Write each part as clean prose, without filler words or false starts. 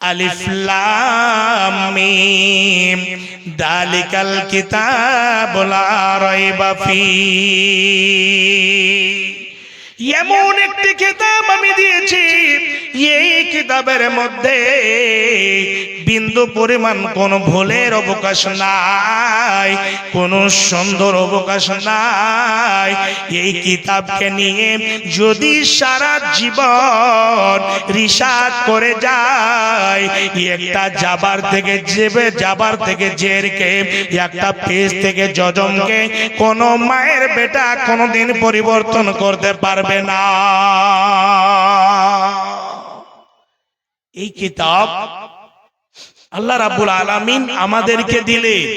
আলিফ লাম মিম যালিকাল কিতাবু লা রাইবা ফীহি। এমন একটি কিতাব আমি দিয়েছি, এই কিতাবের মধ্যে বিন্দু পরিমাণ কোন ভুলের অবকাশ নাই, কোন সুন্দর অবকাশ নাই। এই কিতাবকে নিয়ে যদি সারা জীবন রিসার্চ করে যায়, একটা জাবার থেকে জেরকে, একটা পেজ থেকে জজমকে কোন মায়ের বেটা কোনদিন পরিবর্তন করতে পারবে না। এই কিতাব আল্লাহ রাব্বুল আলামিন আমাদেরকে দিলেন।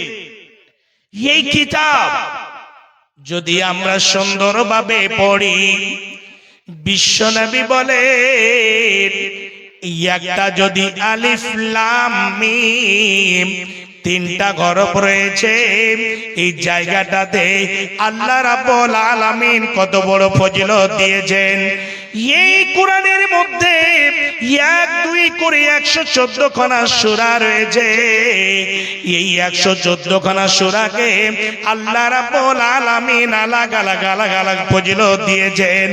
এই কিতাব যদি আমরা সুন্দরভাবে পড়ি, বিশ্বনবী বলেন একটা যদি আলিফ লাম মিম তিনটা হরফ রয়েছে, এই জায়গাটাতে আল্লাহ রাব্বুল আলামিন কত বড় ফজিলত দিয়েছেন। এই কোরআনের মধ্যে 1 2 করে 114 খানা সূরা রয়েছে। এই 114 খানা সূরাকে আল্লাহ রাব্বুল আলামিন আলাদা আলাদা ফজিলত দিয়েছেন।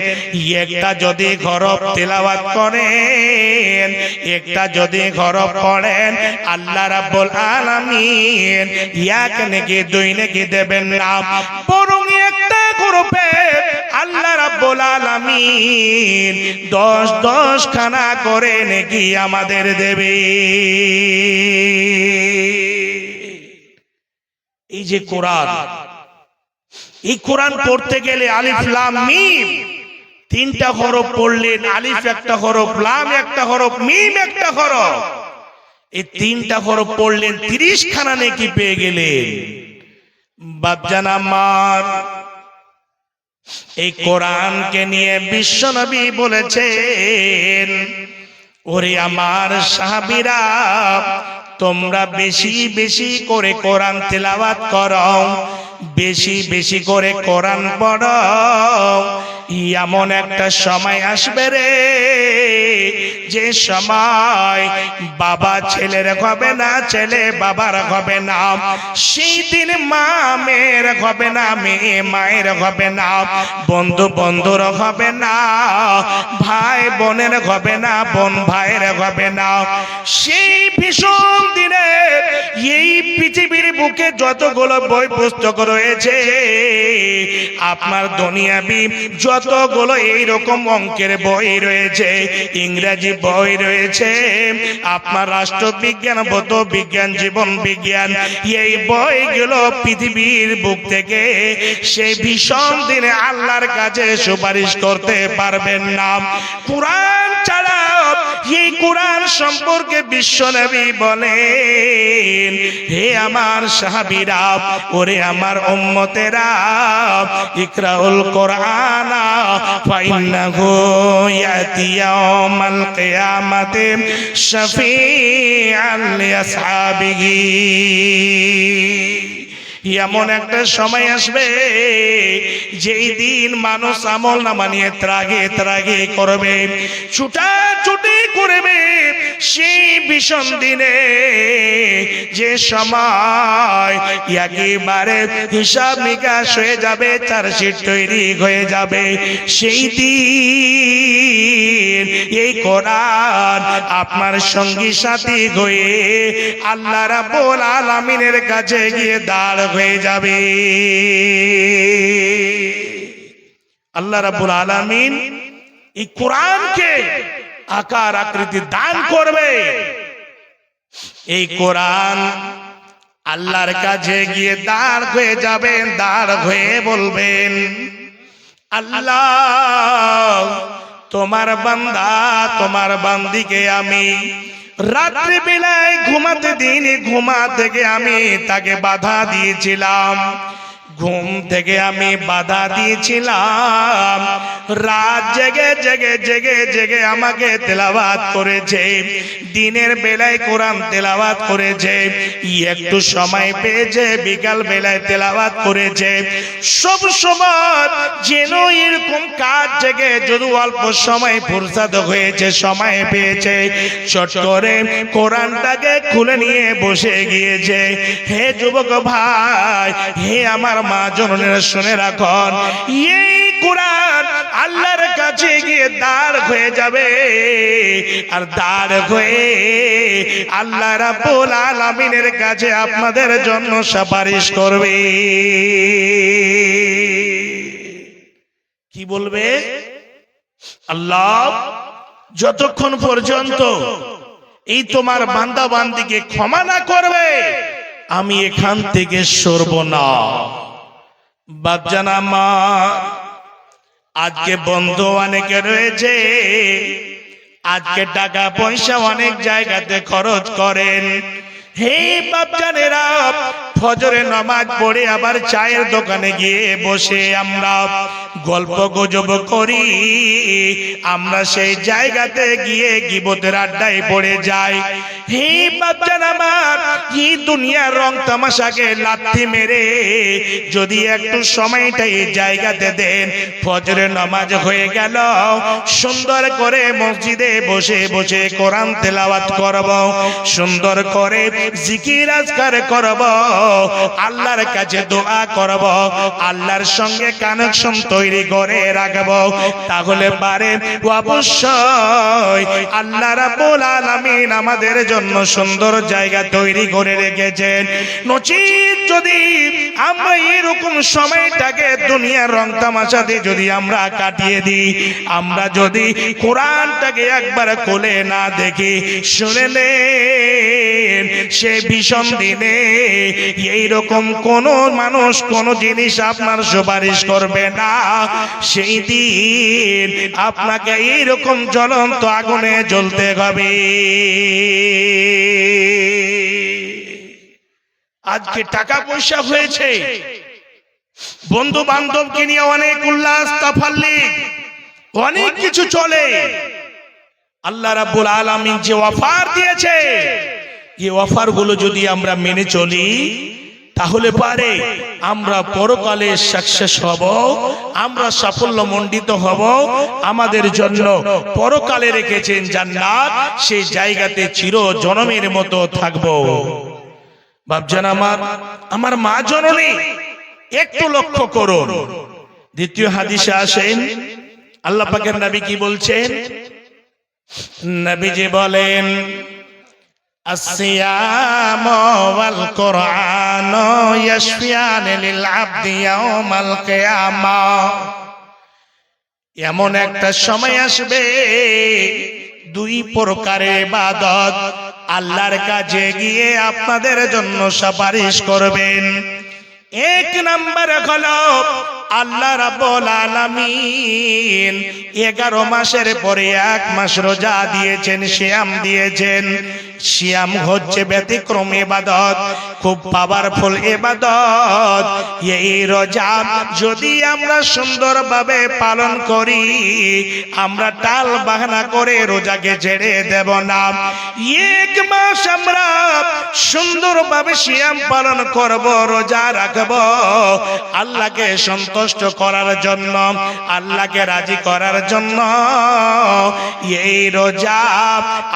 একটা যদি হরফ তেলাওয়াত করেন, একটা যদি হরফ পড়েন, আল্লাহ রাব্বুল আলামিন 1 নেকি 2 নেকি দেবেন না, বরং একটা হরফে আল্লাহ রাব্বুল আলামিন 10 খানা করে নেকি আমাদের দেবে। এই যে কোরআন, এই কোরআন পড়তে গেলে আলিফ লাম মিম তিনটা হরফ পড়লেন, আলিফ একটা হরফ, লাম একটা হরফ, মিম একটা হরফ, এই তিনটা হরফ পড়লেন, 30 খানা নেকি পেয়ে গেলেন। বাপজান আমার, এই কোরআনকে নিয়ে বিশ্বনবী বলেছেন, ওরে আমার সাহাবীরা, তোমরা বেশি বেশি করে কোরআন তেলাওয়াত করো, বেশি বেশি করে কোরআন পড়ো। এমন একটা সময় আসবে রে, যে সময় বাবা ছেলের হবে না, ছেলে বাবার হবে না, সেই দিন মা মেয়ের হবে না, মেয়ে মায়ের হবে না, বন্ধু বন্ধুর হবে না, ভাই বোনের হবে না, বোন ভাইয়ের হবে না। সেই ভীষণ দিনে এই পৃথিবীর বুকে যতগুলো বই পুস্তক রয়েছে, আপনার দুনিয়াবি যতগুলো এইরকম অঙ্কের বই রয়েছে, ইংরেজি বই রয়েছে, আপনার রাষ্ট্রবিজ্ঞান, ভৌত বিজ্ঞান, জীবন বিজ্ঞান, এই বইগুলো পৃথিবীর বুক থেকে সেই ভীষণ দিনে আল্লাহর কাছে সুপারিশ করতে পারবেন না। কোরআন ছাড়া, এই কোরআন সম্পর্কে বিশ্বনবী বলেন, হে আমার সাহাবীরা, ওরে আমার উম্মতেরা, ইকরাউল কোরআন ফাইন্নাহু ইয়াতি ইয়াউমাল কিয়ামাতি শাফিআন লিআসহাবিহি। এমন একটা সময় আসবে, যেই দিন মানুষ আমল নামা নিয়ে ত্রাগে ত্রাগে করবে, ছুটাছুটি করবে। সেই ভীষণ দিনে, যে সময় একেবারে হিসাব নিকাশ হয়ে যাবে, চার্জশিট তৈরি হয়ে যাবে, সেই দিন এই কোরআন আপনার সঙ্গী সাথী হয়ে আল্লাহ রাব্বুল আলামিনের কাছে গিয়ে দাঁড় হয়ে যাবে। আল্লাহ রাব্বুল আলামিন এই কোরআনকে আকার আকৃতি দান করবে। এই কোরআন আল্লাহর কাছে গিয়ে দাঁড় হয়ে যাবেন, দাঁড় হয়ে বলবেন, আল্লাহ, তোমার বান্দা, তোমার বান্দিকে আমি রাত্রি বেলায় ঘুমাতে দিইনি, ঘুমা থেকে আমি তাকে বাধা দিয়েছিলাম, ঘুম থেকে আমি বাধা দিয়েছিলাম, রাত জেগে জেগে জেগে জেগে আমাকে তেলাওয়াত করেছে, দিনের বেলায় কোরআন তেলাওয়াত করেছে, একটু সময় পেয়েছে বিকাল বেলায় তেলাওয়াত করেছে। সব সময় যেন এরকম কাজ জেগে যদি অল্প সময় ফুরসাত হয়েছে, সময় পেয়েছে, চট করে কোরআনটাকে খুলে নিয়ে বসে গিয়েছে। হে যুবক ভাই, হে আমার মা জননীরা, শুনে রাখুন, এই কোরআন আল্লাহর কাছে গিয়ে দাঁড় হয়ে যাবে, আর দাঁড় হয়ে আল্লাহ রাব্বুল আলামিনের কাছে আপনাদের জন্য সুপারিশ করবে। কি বলবে? আল্লাহ, যতক্ষণ পর্যন্ত এই তোমার বান্দা বান্দিকে ক্ষমা না করবে আমি এখান থেকে সরব না। বাপজান আমার, আজকে বন্ধু অনেকে রয়েছে, আজকে টাকা পয়সা অনেক জায়গাতে খরচ করেন। হে বাপজানেরা, ফজরে নামাজ পড়ে আবার চায়ের দোকানে গিয়ে বসে আমরা গল্প গুজব করি, আমরা সেই জায়গাতে গিয়ে গীবতের আড্ডায় পড়ে যাই। হে বাপজান আমার, এই দুনিয়ার রং তামাশাকে লাথি মেরে যদি একটু সময়টা এই জায়গাতে দেন, ফজরে নামাজ হয়ে গেল, সুন্দর করে মসজিদে বসে বসে কোরআন তেলাওয়াত করব, সুন্দর করে জিকির আজকার করব, আল্লাহর কাছে দোয়া করব, আল্লাহর সঙ্গে কানেকশন তৈরি করে রাখব, তাহলে পারে অবশ্যই আল্লাহ রাব্বুল আলামিন আমাদের জন্য সুন্দর জায়গা তৈরি করে রেখেছেন। নচিত যদি আমরা এরকম সময়টাকে দুনিয়ার রং তামাশাতে যদি আমরা কাটিয়ে দিই, আমরা যদি কোরআনটাকে একবার কোলে না দেখি, শুনে নেন সে ভীষণ দিনে এইরকম কোন মানুষ কোন জিনিস আপনার সুপারিশ করবে না। সেই দিন আপনাকে এইরকম জ্বলন্ত আগুনে জ্বলতে হবে। আজকে টাকা পয়সা হয়েছে, বন্ধু বান্ধবকে নিয়ে অনেক উল্লাস তাফাল্লি, অনেক কিছু চলে। আল্লাহ রাব্বুল আলামিন যে অফার দিয়েছে, এই অফার গুলো যদি আমরা মেনে চলি, তাহলে পারে আমরা পরকালে সাকসেস হব, আমরা সাফল্যমণ্ডিত হব। আমাদের জন্য পরকালে রেখেছেন জান্নাত, সেই জায়গাতে চির জনমের মতো থাকব। বাপজান আমার, আমার মা জননী, একটু লক্ষ্য করুন। দ্বিতীয় হাদিসে আসেন, আল্লাহ পাকের নবী কি বলছেন? নবীজি বলেন, الصيام والقرآن يشفيان للعبد يوم القيامة। এমন একটা সময় আসবে, দুই প্রকারের ইবাদত আল্লাহর কাছে গিয়ে আপনাদের জন্য সুপারিশ করবেন। এক নম্বর হলো আল্লাহ রাব্বুল আলামিন 11 মাসের পরে 1 মাস রোজা দিয়েছেন, সিয়াম দিয়েছেন। সিয়াম হচ্ছে ব্যতিক্রম ইবাদত, খুব পাওয়ারফুল ইবাদত। এই রোজা যদি আমরা সুন্দরভাবে পালন করি, আমরা টাল বাহানা করে রোজাকে ছেড়ে দেব না। 1 মাস আমরা সুন্দরভাবে সিয়াম পালন করব, রোজা রাখব, আল্লাহকে সন্তুষ্ট করার জন্য, আল্লাহকে রাজি করার জন্য। এই রোজা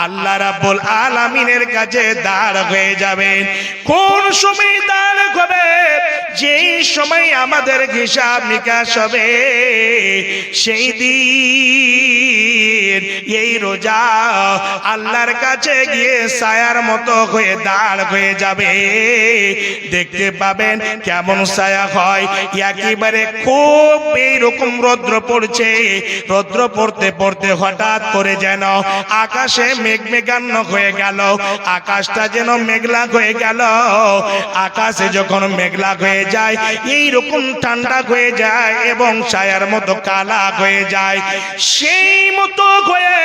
আল্লাহ রাব্বুল আলামিনের কাছে দাঁড় হয়ে যাবে। কোন সময় দাঁড় হবে? যেই সময় আমাদের হিসাব নিকাশ হবে, সেই দিন এই রোজা আল্লাহর কাছে গিয়ে ছায়ার মতো হয়ে দাঁড় হয়ে যাবে। দেখতে পাবেন কেমন ছায়া হয়। একেবারে খুব এইরকম রৌদ্র পড়ছে, রৌদ্র পড়তে পড়তে হঠাৎ করে যেন আকাশে মেঘ মেঘান্ন হয়ে গেল, আকাশটা যেন মেঘলা হয়ে গেল। আকাশে যখন মেঘলা হয়ে যায়, এইরকম ঠান্ডা হয়ে যায় এবং ছায়ার মতো কালা হয়ে যায়। সেই মতো হয়ে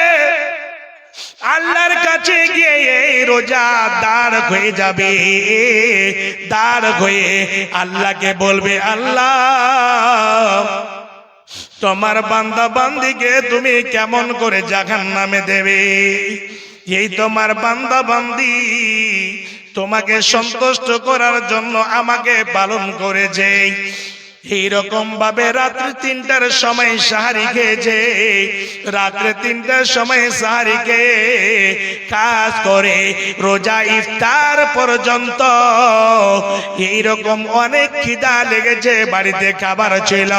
আল্লাহর কাছে গিয়ে এই রোজা দাঁড় হয়ে যাবে, দাঁড় হয়ে আল্লাহকে বলবে, আল্লাহ তোমার বান্দা বান্দিকে তুমি কেমন করে জাহান্নামে দেবে? এই তোমার বান্দা বান্দি তোমাকে সন্তুষ্ট করার জন্য আমাকে পালন করেছে। এইরকম ভাবে রাত্রি ৩টার সময় সাহারি খেয়েছে, রাত্রে ৩টার সময় সাহারি খেয়ে কাজ করে রোজা ইফতার পর্যন্ত এইরকম অনেক খিদা লেগেছে, বাড়িতে খাবার ছিল,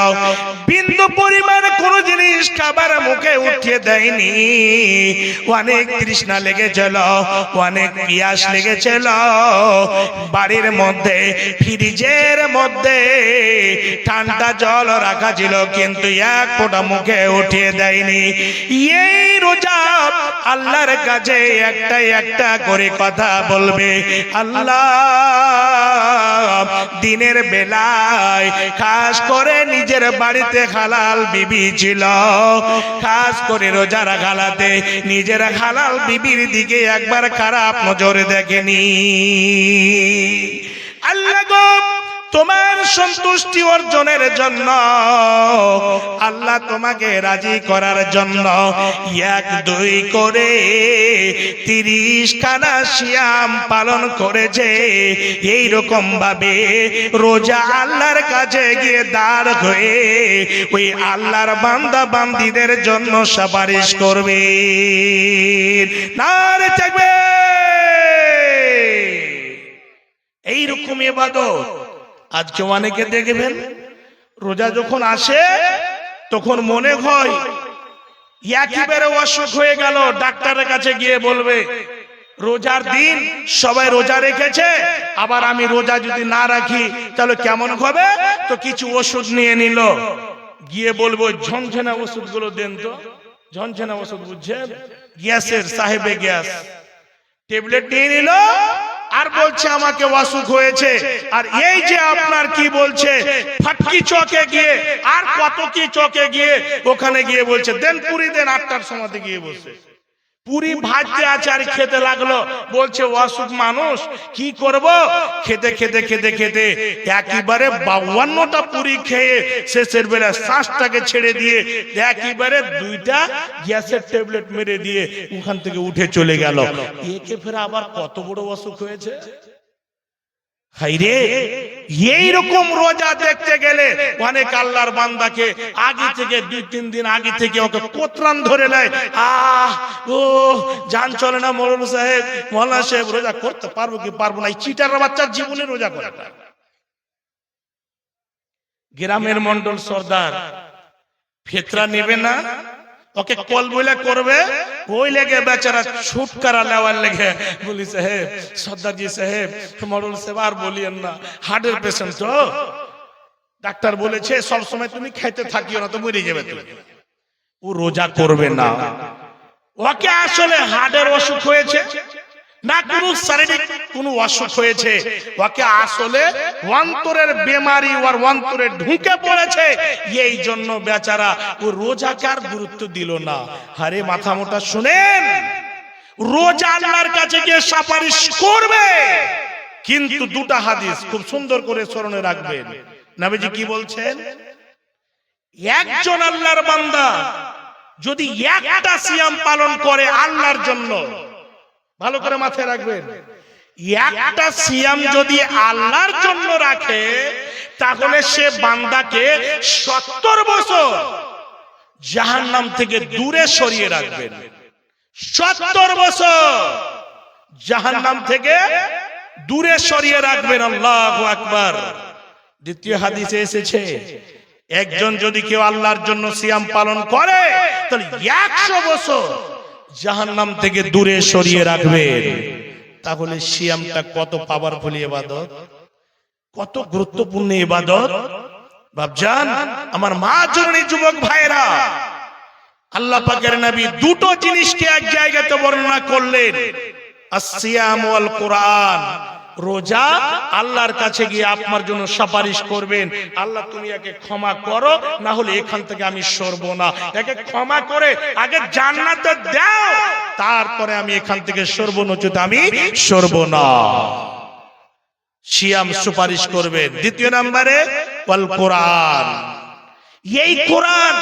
বিন্দু পরিমাণ কোন জিনিস খাবার মুখে উঠিয়ে দেয়নি, অনেক তৃষ্ণা লেগেছিল, অনেক পিয়াস লেগেছিল, বাড়ির মধ্যে ফ্রিজের মধ্যে ঠান্ডা জল রাখা ছিল, কিন্তু এক ফোঁটা মুখে উঠিয়ে দেয়নি। এই রোজা আল্লাহর কাছে একটা করে কথা বলবে, আল্লাহ দিনের বেলায় খাস করে নিজের বাড়িতে হালাল বিবি ছিল, খাস করে রোজা রাখালাতে নিজের হালাল বিবির দিকে একবার খারাপ নজরে দেখেনি। আল্লাহ গো তোমার সন্তুষ্টি অর্জনের জন্য, আল্লাহ তোমাকে রাজি করার জন্য ১-২ করে ৩০ খানা সিয়াম পালন করেছে। এইরকম ভাবে রোজা আল্লাহর কাছে গিয়ে দাঁড় হয়ে ওই আল্লাহর বান্দা বান্দীদের জন্য সুপারিশ করবে। নারে তাকবীর। এইরকম ইবাদত আজকে অনেকে দেখবেন রোজা যখন আসে তখন মনে হয় একেবারে অসুখ হয়ে গেল, ডাক্তারের কাছে গিয়ে বলবে রোজার দিন সবাই রোজা রেখেছে, আবার আমি রোজা যদি না রাখি তাহলে কেমন হবে, তো কিছু ওষুধ নিয়ে নিল, গিয়ে বলবো ঝনঝনা ওষুধগুলো দেন তো। ঝনঝনা ওষুধ বুঝছেন, গ্যাসের, সাহেবে গ্যাস ট্যাবলেট নিয়ে নিল আর বলছে আমাকে অসুখ হয়েছে। আর এই যে আপনার কি বলছে ফাটকি চকে গিয়ে আর কত কি চকে গিয়ে ওখানে গিয়ে বলছে দেন পুরি দেন, ৮টার সময় গিয়ে বসে পুরি ভাজতে আছে আর খেতে লাগলো, বলছে অসুখ মানুষ কি করব, খেতে খেতে খেতে খেতে একেবারে ৫২টা পুরি খেয়ে শেষের বেলা শ্বাসটাকে ছেড়ে দিয়ে একেবারে ২টা গ্যাসের ট্যাবলেট মেরে দিয়ে ওখান থেকে উঠে চলে গেল। একে ফের আবার কত বড় অসুখ হয়েছে। হাইরে, এইরকম রোজা দেখতে গেলে অনেক আল্লাহর বান্দাকে আগে থেকে ২-৩ দিন আগে থেকে ওকে কোতরান ধরে নেয়, ও জান চলে না মৌলানা সাহেব, মৌলানা সাহেব রোজা করতে পারবো কি পারবো না, এই চিটার বাচ্চার জীবনে রোজা করে। গ্রামের মন্ডল সর্দার ফেতরা নেবে না, ওকে কল বলে করবে, ওই লেগে বেচারা ছুটকারা নেওয়ার লেগে বলি সাহেব, সর্দারজি সাহেব, মডল সাহেব আর বলিয়েন না, হার্টের পেশেন্ট তো, ডাক্তার বলেছে সব সময় তুমি খাইতে থাকিও না তো মরে যাবে তুমি। ও রোজা করবে না, ওকে আসলে হার্টের অসুখ হয়েছে না কোন শারীরিক কোন অসুখ হয়েছে, ওকে আসলে অন্তরের বেমারি ওর অন্তরে ঢুকে পড়েছে, এই জন্য বেচারা ও রোজাকে আর গুরুত্ব দিল না। আরে মাথা মোটা শুনেন, রোজা আল্লাহর কাছে গিয়ে সুপারিশ করবে, কিন্তু দুটা হাদিস খুব সুন্দর করে স্মরণে রাখবেন। নবীজি কি বলছেন, একজন আল্লাহর বান্দা যদি একটা সিয়াম পালন করে আল্লাহর জন্য, ভালো করে মাথায় রাখবেন, একটা সিয়াম যদি আল্লাহর জন্য রাখে তাহলে সে বান্দাকে ৭০ বছর জাহান্নাম থেকে দূরে সরিয়ে রাখবেন। ৭০ বছর জাহান্নাম থেকে দূরে সরিয়ে রাখবেন। আল্লাহু আকবার। দ্বিতীয় হাদিসে এসেছে, একজন যদি কেউ আল্লাহর জন্য সিয়াম পালন করে তাহলে ১০০ বছর জাহান্নাম থেকে দূরে সরিয়ে রাখবেন। তাহলে সিয়ামটা কত পাওয়ারফুল ইবাদত, কত গুরুত্বপূর্ণ ইবাদত বাপজান, আমার মা জননী যুবক ভাইরা, আল্লাহ পাকের নবী দুটো জিনিসকে এক জায়গাতে বর্ণনা করলেন, আস-সিয়াম ওয়াল কোরআন। রোজা আল্লাহর কাছে গিয়ে আপনার জন্য সুপারিশ করবেন, আল্লাহ তুমি একে ক্ষমা করো, না হলে এখান থেকে আমি সরব না। একে ক্ষমা করে আগে জান্নাতে দাও, তারপরে আমি এখান থেকে সরব, নচেত আমি সরব না। সিয়াম সুপারিশ করবেন। দ্বিতীয় নম্বরে ওয়াল কোরআন, এই কোরআন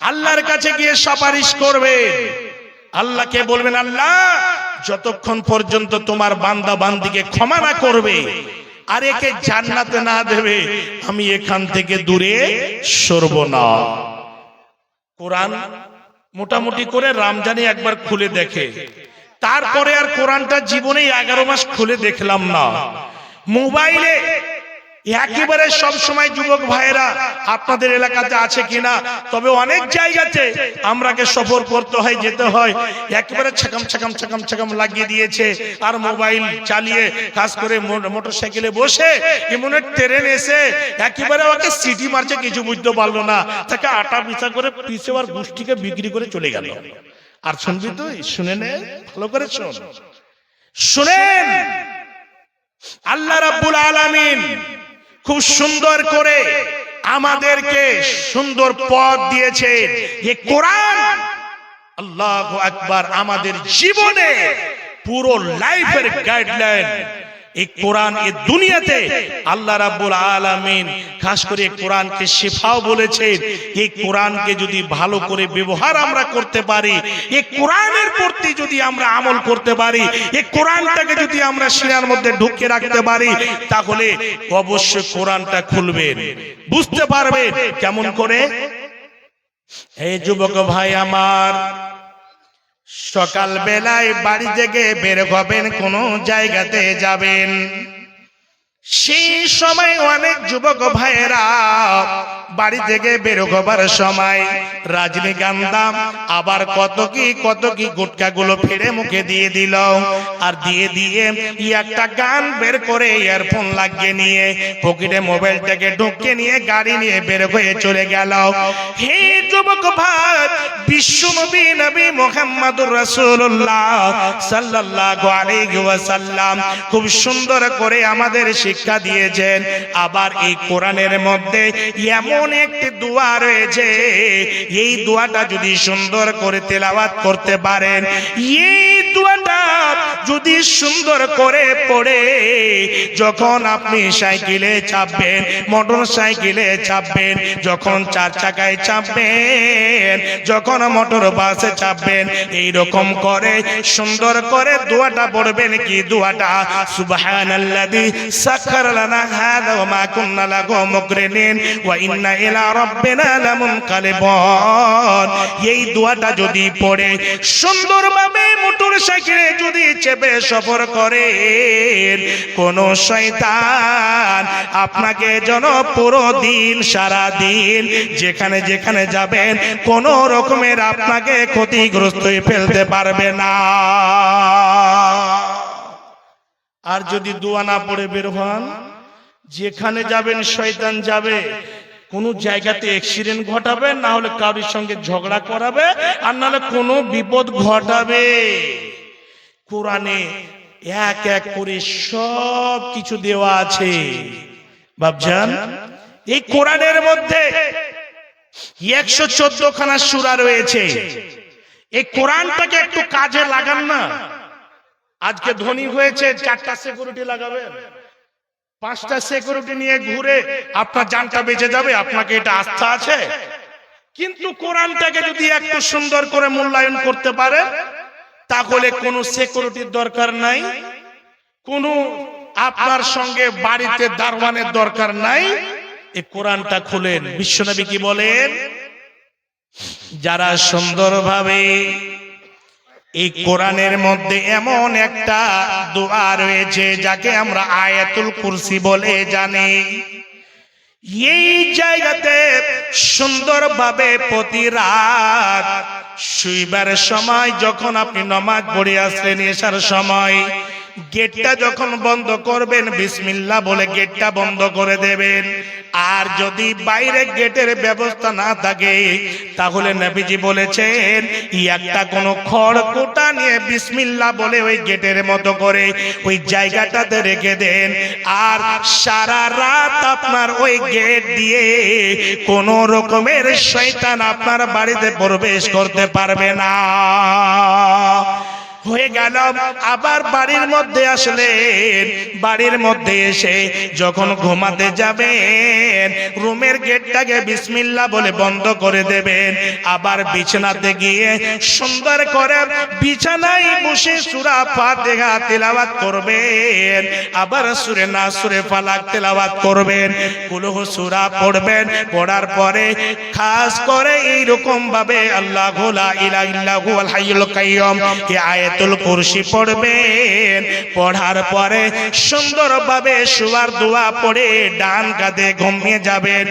আল্লাহর কাছে গিয়ে সুপারিশ করবেন। আল্লাহকে বলবেন, আল্লাহ যতক্ষণ পর্যন্ত তোমার বান্দা বান্দিকে ক্ষমা না করবে আর একে জান্নাতে না দেবে, আমি এখান থেকে দূরে সরব না। কোরআন মোটামুটি করে রমজানে একবার খুলে দেখে, তারপরে আর কোরআনটা জীবনে 11 মাস খুলে দেখলাম না। মোবাইলে একেবারে সব সময় যুবক ভাইরা আপনাদের এলাকাতে আছে কিনা, তবে অনেক জায়গাতে আমরাকে সফর করতে হয়, যেতে হয়, একেবারে ছাকাম ছাকাম ছাকাম ছাকাম লাগিয়ে দিয়েছে, আর মোবাইল চালিয়ে কাজ করে মোটরসাইকেলে বসে এমন ট্রেন এসে একেবারে ওকে সিটি মারছে, কিছু বুঝতে পারলো না, তাকে আটা পিছা করে পিছে আর গোষ্ঠীকে বিক্রি করে চলে গেল। আর শুনবি তুই, শুনে নে, ভালো করে শুনেন। আল্লাহ রাব্বুল আলামিন খুব সুন্দর করে আমাদেরকে সুন্দর পথ দিয়েছে। এই কোরআন আল্লাহু আকবার আমাদের জীবনে পুরো লাইফের গাইডলাইন। এই কোরআন এই দুনিয়াতে আল্লাহ রাব্বুল আলামিন খাস করে কোরআনকে শিফাও বলেছেন। এই কোরআনকে যদি ভালো করে ব্যবহার আমরা করতে পারি, এই কোরআনের প্রতি যদি আমরা আমল করতে পারি, এই কোরআনটাকে যদি আমরা সিনার মধ্যে ঢুকিয়ে রাখতে পারি, তাহলে অবশ্যই কোরআনটা খুলবেন, বুঝতে পারবেন। কেমন করে? এই যুবক ভাই আমার, সকাল বেলায় বাড়ি থেকে বের হবেন, কোন জায়গাতে যাবেন, সেই সময় অনেক যুবক ভাইয়েরা বাড়ি থেকে বের হবার সময় রাজনীগন্ধা আবার কত কি গুটকা গুলো ফেড়ে মুখে দিয়ে দিল, আর দিয়ে একটা গান বের করে ইয়ারফোন লাগিয়ে নিয়ে পকেটে মোবাইলটাকে ঢুকিয়ে নিয়ে গাড়ি নিয়ে বের হয়ে চলে গেল। হে যুবক ভাই, বিশ্বনবী নবী মুহাম্মদুর রাসূলুল্লাহ সাল্লাল্লাহু আলাইহি ওয়াসাল্লাম খুব সুন্দর করে আমাদের শিক্ষা দিয়েছেন। আবার এই কোরআনের মধ্যে এমন একটি দোয়া রয়েছে, এই দোয়াটা যদি সুন্দর করে তেলাওয়াত করতে পারেন, এই দোয়াটা যদি সুন্দর করে পড়ে যখন আপনি সাইকেলে চাপবেন, মোটর সাইকেলে চাপবেন, যখন 4 চাকায় চাপবেন, যখন মোটর বাসে চাপবেন, এই রকম করে সুন্দর করে দোয়াটা পড়বেন। কি দোয়াটা? সুবহানাল্লাযী সাখারা লানা হাযা ওয়া মা কুন্না লাহু মুকরিনিন ওয়া ইন্না ইলা রাব্বিনা লামুনকালিবুন। এই দোয়াটা যদি পড়ে সুন্দরভাবে মোটর সাইকেলে যদি চেপে সফর করেন, কোন শয়তান আপনাকে যেন পুরো দিন সারা দিন যেখানে যেখানে যাবেন কোন রকমের আপনাকে ক্ষতিগ্রস্ত ফেলতে পারবে না। আর যদি দোয়া না পড়ে বের হন, যেখানে যাবেন শয়তান যাবে, কোন জায়গাতে অ্যাক্সিডেন্ট ঘটাবে, না হলে কারোর সঙ্গে ঝগড়া করাবে, আর না হলে কোনো বিপদ ঘটাবে। কোরআনে এক এক করে সব কিছু দেওয়া আছে বাপজান। এই কোরআনের মধ্যে 114 খানা সূরা রয়েছে। এই কোরআনটাকে একটু কাজে লাগান না। আজকে ধনী হয়েছে, 4টা সিকিউরিটি লাগাবেন, 5টা সিকিউরিটি নিয়ে ঘুরে আপনার জানটা বেঁচে যাবে, আপনাকে এটা আস্থা আছে? কিন্তু কোরআনটাকে যদি একটু সুন্দর করে মূল্যায়ন করতে পারে, তাহলে কোনো সিকিউরিটির দরকার নাই, কোনো আপনার সঙ্গে বাড়িতে দারওয়ানের দরকার নাই। এই কোরআনটা খুলেন। বিশ্বনবী কি বলেন? যারা সুন্দরভাবে এই কোরআনের মধ্যে এমন একটা দোয়া রয়েছে যাকে আমরা আয়াতুল কুরসি বলে জানি, এই জায়গাতে সুন্দরভাবে প্রতি রাত শুইবার সময় যখন আপনি নামাজ পড়ে আসলেন এশার সময়, গেটটা যখন বন্ধ করবেন বিসমিল্লাহ বলে গেটটা বন্ধ করে দেবেন। আর যদি বাইরে গেটের ব্যবস্থা না থাকে তাহলে নবীজি বলেছেন একটা কোনো খড়কুটা নিয়ে বিসমিল্লাহ বলে ওই গেটের মতো করে ওই জায়গাটাতে রেখে দেন। আর সারা রাত আপনার ওই গেট দিয়ে কোন রকমের শয়তান আপনার বাড়িতে প্রবেশ করতে পারবে না। হয়ে গেল। আবার বাড়ির মধ্যে আসলেন, বাড়ির মধ্যে এসে যখন ঘুমাতে যাবেন রুমের গেটটাকে বিসমিল্লাহ বলে বন্ধ করে দেবেন। আবার বিছানাতে গিয়ে সুন্দর করে বিছানায় বসে সূরা ফাতিহা তেলাওয়াত করবেন। আবার সূরা নাস, সূরা ফালাক তেলাওয়াত করবেন। কুলহু সূরা পড়বেন। পড়ার পরে খাস করে এইরকম ভাবে আল্লাহু লা ইলাহা ইল্লা হুয়াল হাইয়ুল কাইয়্যুম এই আয়াতুল কুরসি পড়বেন। পড়ার পরে সুন্দরভাবে শোয়ার দোয়া পড়ে ডান কাঁধে ঘুমিয়ে যাবেন।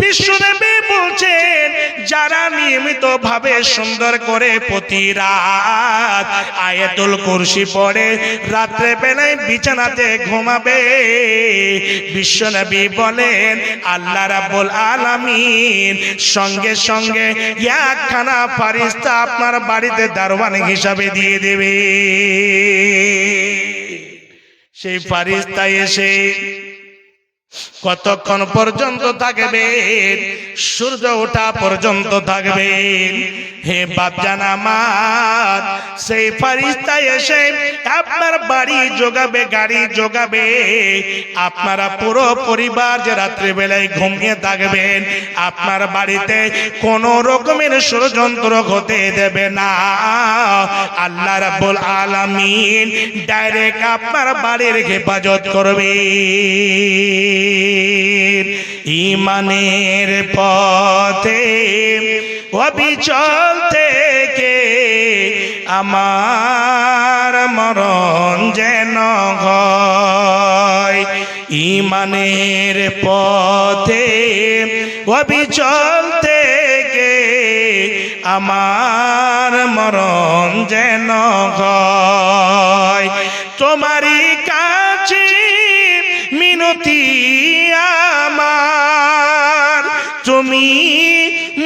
বিশ্বনবী বলছেন যারা নিয়মিত ভাবে সুন্দর করে প্রতি রাত আয়াতুল কুরসি পড়ে রাত্রে বেলায় বিছানাতে ঘুমাবে, বিশ্বনবী বলেন আল্লাহ রাব্বুল আলামিন সঙ্গে সঙ্গে একখানা ফেরেশতা আপনার বাড়িতে দারওয়ান হিসাবে দিয়ে দেবে। সেই ফেরেশতা এসে কতক্ষণ পর্যন্ত থাকবেন? সূর্য ওঠা পর্যন্ত থাকবেন। হে বাপজান আমার, সেই ফেরেশতা এসে আপনার বাড়ি জোগাবে, গাড়ি জোগাবে। আপনারা পুরো পরিবার যে রাত্রি বেলায় ঘুমিয়ে থাকবেন আপনার বাড়িতে কোন রকমের ষড়যন্ত্র হতে দেবে না। আল্লাহ রাব্বুল আলামিন ডাইরেক্ট আপনার বাড়ির হেফাজত করবে। ঈমানের পথে অবিচল থেকে আমার মরণ যেন হয়। ঈমানের পথে অবিচল থেকে আমার মরণ যেন হয়। তোমারই কাছে মিনতি আমার, তুমি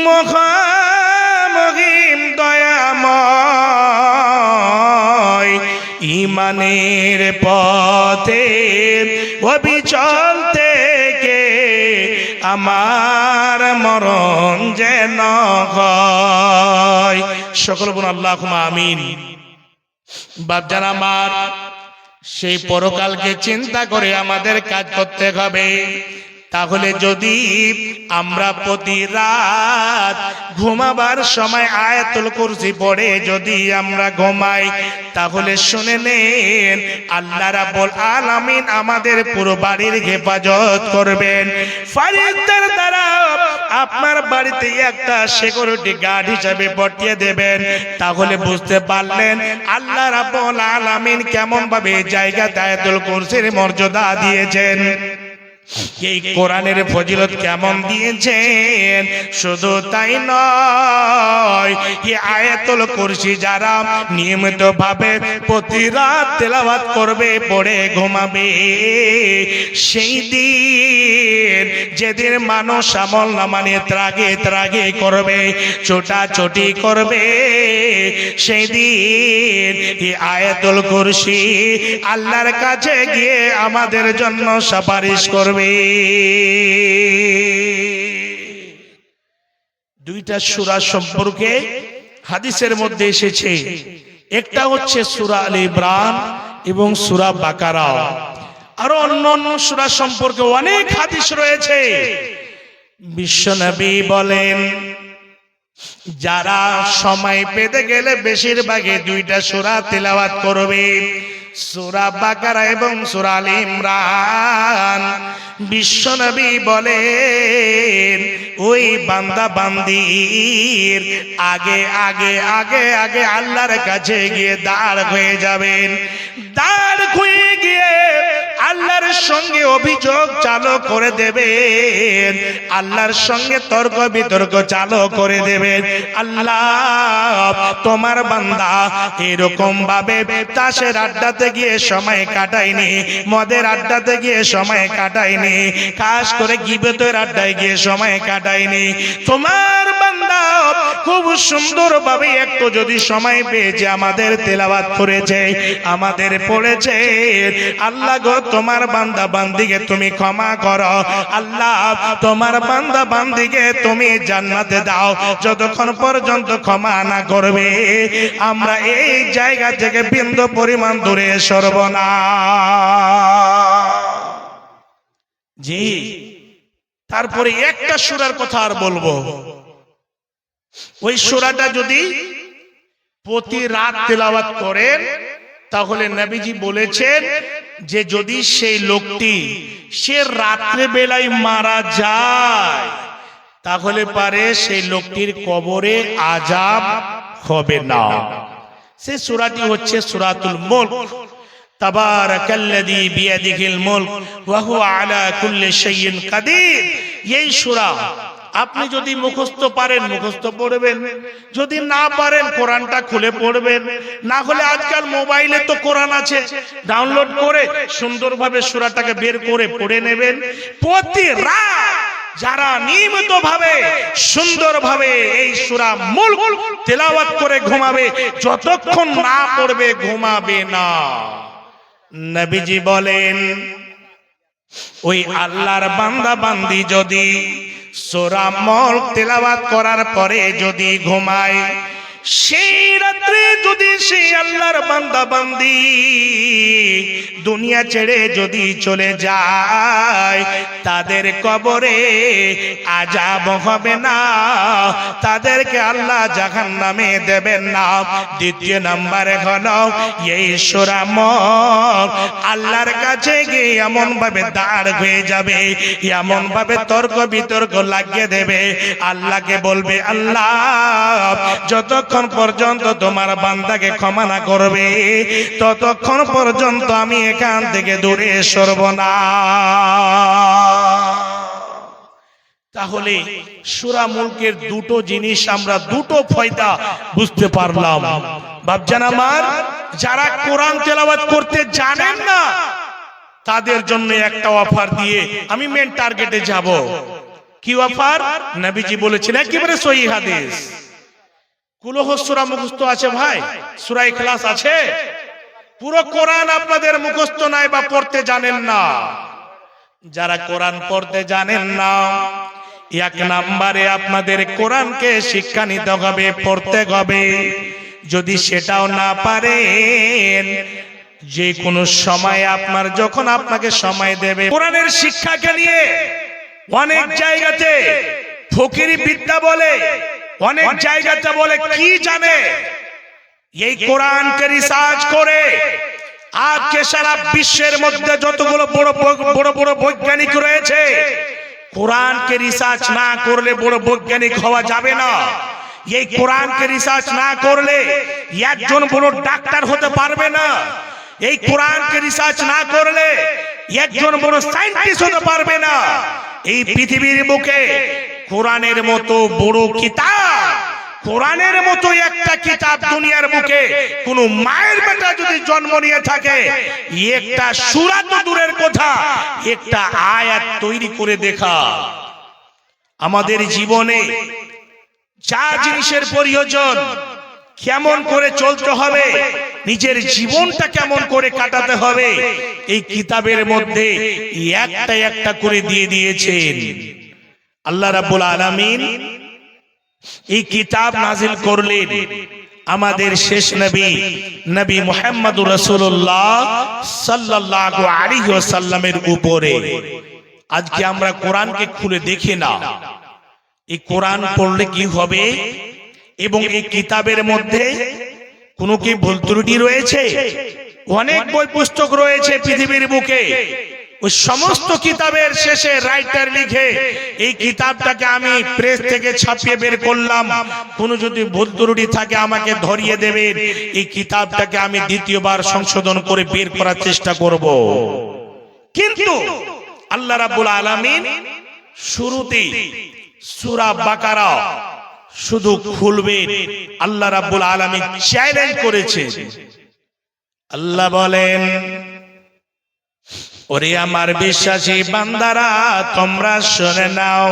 মহামহিম দয়াময়। ঈমানের পথে অবিচল থেকে আমার মরণ যেন হয়। সকল বলুন আল্লাহুম্মা আমিন। বাপজান আমার, সেই পরকালকে চিন্তা করে আমাদের কাজ করতে হবে। তাহলে যদি আমরা প্রতি রাত ঘুমাবার সময় আয়াতুল কুরসি পড়ে যদি আমরা ঘুমাই তাহলে শুনে নেন আল্লাহ রাব্বুল আলামিন আমাদের পুরো বাড়ির হেফাজত করবেন। ফেরেশতার দ্বারা আপনার বাড়িতে একটা সিকিউরিটি গার্ড হিসেবে পাঠিয়ে দেবেন। তাহলে বুঝতে পারলেন আল্লাহ রাব্বুল আলামিন কেমন ভাবে জায়গাতে আয়াতুল কুরসির মর্যাদা দিয়েছেন, এই কোরআনের ফজিলত কেমন দিয়েছেন। শুধু তাই নয়, এই আয়াতুল কুরসি যারা নিয়মিত ভাবে প্রতি রাত তেলাওয়াত করবে, পড়ে ঘুমাবে, সেই দিন যেদিন মানুষ আমল নামা নিয়ে ত্রাগে করবে, ছোটাছুটি করবে, সেই দিন এই আয়াতুল কুরসি আল্লাহর কাছে গিয়ে আমাদের জন্য সুপারিশ করবে। দুইটা সূরা সম্পর্কে হাদিসের মধ্যে এসেছে, একটা হচ্ছে সূরা আলে ইমরান এবং সূরা বাকারা। আরো অন্যান্য সূরা সম্পর্কে অনেক হাদিস রয়েছে। বিশ্বনবী বলেন যারা সময় পেতে গেলে বেশিরভাগই দুইটা সূরা তেলাওয়াত করবে, সূরা বাকারা এবং সূরা আলে ইমরান। বিশ্বনবী বলেন ওই বান্দা বান্দির আগে আগে আগে আগে আল্লাহর কাছে গিয়ে দাঁড় হয়ে যাবেন। দাঁড় হয়ে গিয়ে আল্লাহর সঙ্গে অভিযোগ চালু করে দেবেন, আল্লাহর সঙ্গে তর্ক বিতর্ক চালু করে দেবেন। আল্লাহ তোমার বান্দা এরকম ভাবে তাসের আড্ডাতে গিয়ে সময় কাটায়নি, মদের আড্ডাতে গিয়ে সময় কাটায়নি, খাস করে গীবতের আড্ডায় গিয়ে সময় কাটায়নি। তোমার বান্দা খুব সুন্দর ভাবে একটু যদি সময় পেয়েছে আমাদের তেলাওয়াত করেছে, আমাদের পড়েছে। আল্লাহ গো তোমার বান্দা বান্দিকে তুমি ক্ষমা করো, আল্লাহ তোমার বান্দা বান্দিকে তুমি জান্নাতে দাও। যতক্ষণ পর্যন্ত ক্ষমা না করবে আমরা এই জায়গা থেকে বিন্দু পরিমাণ দূরে সরব না। জি, তারপরে একটা সূরার কথা আর বলবো। ওই সূরাটা যদি প্রতি রাত তেলাওয়াত করেন তাহলে নবীজি বলেছেন যে যদি সেই লোকটি সে রাত্রে বেলায় মারা যায় তাহলে পারে সেই লোকটির কবরে আযাব হবে না। সে সূরাটি হচ্ছে সূরাতুল মুলক। তাবারাকাল্লাযী বিয়াদিহিল মুলক ওয়া হুয়া আলা কুল্লি শাইইন কাদির। এই সূরা আপনি যদি মুখস্থ পারেন মুখস্থ পড়বেন, যদি না পারেন কোরআনটা খুলে পড়বেন, না হলে আজকাল মোবাইলে তো কোরআন আছে, ডাউনলোড করে সুন্দরভাবে সূরাটাকে বের করে পড়ে নেবেন। প্রতি রাত যারা নিয়মিত ভাবে সুন্দর ভাবে এই সূরা মুলক তেলাওয়াত করে ঘুমাবে, যতক্ষণ না পড়বে ঘুমাবে না। নবীজি বলেন ওই আল্লাহর বান্দা বান্দি যদি সূরা মুলক তেলাওয়াত করার পরে যদি ঘুমায়, সেই রাত্রে যদি সেই আল্লাহর বান্দা বান্দি দুনিয়া ছেড়ে যদি চলে যায় তাদের কবরে আযাব হবে না, তাদেরকে আল্লাহ জাহান্নামে দেবেন না। দ্বিতীয় নম্বরে হলো এই সূরা মুলক আল্লাহর কাছে গিয়ে এমন ভাবে দাঁড় হয়ে যাবে, এমন ভাবে তর্ক বিতর্ক লাগিয়ে দেবে, আল্লাহকে বলবে আল্লাহ যতক্ষণ পর্যন্ত তোমার বান্দাকে ক্ষমা না করবে ততক্ষণ পর্যন্ত আমি এখান থেকে দূরে সরব না। তাহলে সূরা মুলকের দুটো জিনিস আমরা দুটো ফায়দা বুঝতে পারলাম। বাপজান আমার, যারা কোরআন তেলাওয়াত করতে জানেন না তাদের জন্য একটা অফার দিয়ে আমি মেন টার্গেটে যাব। কি অফার? নবীজি বলেছেন একেবারে সহিহ হাদিস, কুলহ সূরা মুখস্থ আছে ভাই, সূরা ইখলাস আছে, পুরো কোরআন আপনাদের মুখস্থ নাই বা পড়তে জানেন না। যারা কোরআন পড়তে জানেন না, এক নম্বরে আপনাদের কোরআনকে শিক্ষা নিতে হবে, পড়তে হবে। যদি সেটাও না পারেন, যে কোনো সময় আপনার যখন আপনাকে সময় দেবে কোরআনের শিক্ষাকে নিয়ে অনেক জায়গাতে ফকিরি বিদ্যা বলে, অনেক জায়গাতে বলে কি জানে, এই কোরআনকে রিসার্চ করে আজকে সারা বিশ্বের মধ্যে যতগুলো বড় বড় বড় বৈজ্ঞানিক রয়েছে, কোরআনকে রিসার্চ না করলে বড় বৈজ্ঞানিক হওয়া যাবে না। এই কোরআনকে রিসার্চ না করলে একজন বড় ডাক্তার হতে পারবে না। এই কোরআনকে রিসার্চ না করলে একজন বড় সায়েন্টিস্ট হতে পারবে না। এই পৃথিবীর বুকে কোরআনের মতো বড় কিতাব, কোরআনের মতো একটা কিতাব দুনিয়ার বুকে কোন মায়ের বেটা যদি জন্ম নিয়ে থাকে, একটা সূরা তো দূরের কথা, একটা আয়াত তৈরি করে দেখা। আমাদের জীবনে যা জিনিসের প্রয়োজন, কেমন করে চলতে হবে, নিজের জীবনটা কেমন করে কাটাতে হবে, এই কিতাবের মধ্যে একটা একটা করে দিয়ে দিয়েছেন। আল্লাহ রাব্বুল আলামিন এই কিতাব নাজিল করলেন আমাদের শেষ নবী নবী মুহাম্মদুর রাসূলুল্লাহ সাল্লাল্লাহু আলাইহি ওয়াসাল্লামের উপরে। আজকে আমরা কোরআনকে খুলে দেখি না, এই কোরআন পড়লে কি হবে এবং এই কিতাবের মধ্যে কোনো কি ভুল ত্রুটি রয়েছে? অনেক বই পুস্তক রয়েছে পৃথিবীর বুকে, ওই সমস্ত কিতাবের শেষে রাইটার লিখে এই কিতাবটাকে আমি প্রেস থেকে ছাপিয়ে বের করলাম, কোনো যদি ভুল ত্রুটি থাকে আমাকে ধরিয়ে দেবেন, এই কিতাবটাকে আমি দ্বিতীয়বার সংশোধন করে বের করার চেষ্টা করব। কিন্তু আল্লাহ রাব্বুল আলামিন শুরুতেই সূরা বাকারা শুধু খুলবেন, আল্লাহ রাব্বুল আলামিন চ্যালেঞ্জ করেছে। আল্লাহ বলেন, ওরে আমার বিশ্বাসী বান্দারা তোমরা শুনে নাও,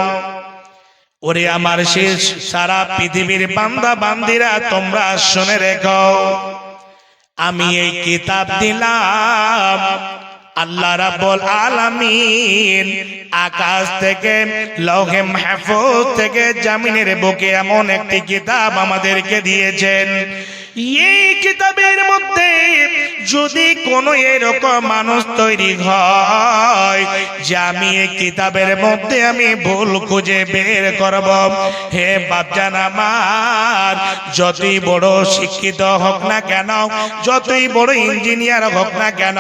ওরে আমার শেষ সারা পৃথিবীর বান্দা বান্দিরা তোমরা শুনে রেখো, আমি এই কিতাব দিলাম। আল্লাহ রাব্বুল আলামিন আকাশ থেকে লৌহে মাহফুজ থেকে জমিনের বুকে এমন একটি কিতাব আমাদেরকে দিয়েছেন। এই কিতাবের মধ্যে যদি কোনো এরকম মানুষ তৈরি হয় যে আমি এই কিতাবের মধ্যে আমি ভুল খুঁজে বের করব, হে বাপজান আমার, যতই বড় শিক্ষিত হোক না কেন, যতই বড় ইঞ্জিনিয়ার হোক না কেন,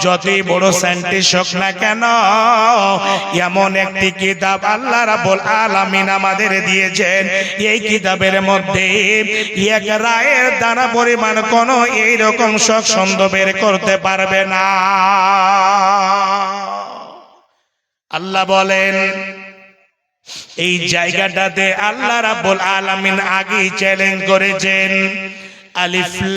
যতই বড় সায়েন্টিস্ট হোক না কেন, এমন একটি কিতাব আল্লাহ রাব্বুল আলামিন আমাদের দিয়েছেন। এই কিতাবের মধ্যে এক রায়ের দানা পরিমাণ কোন এইরকম স্বচ্ছন্দ বের করতে পারবে না। আল্লাহ বলেন, এই জায়গাটাতে আল্লাহ রাব্বুল আলামিন আগেই চ্যালেঞ্জ করেছেন। আলিফ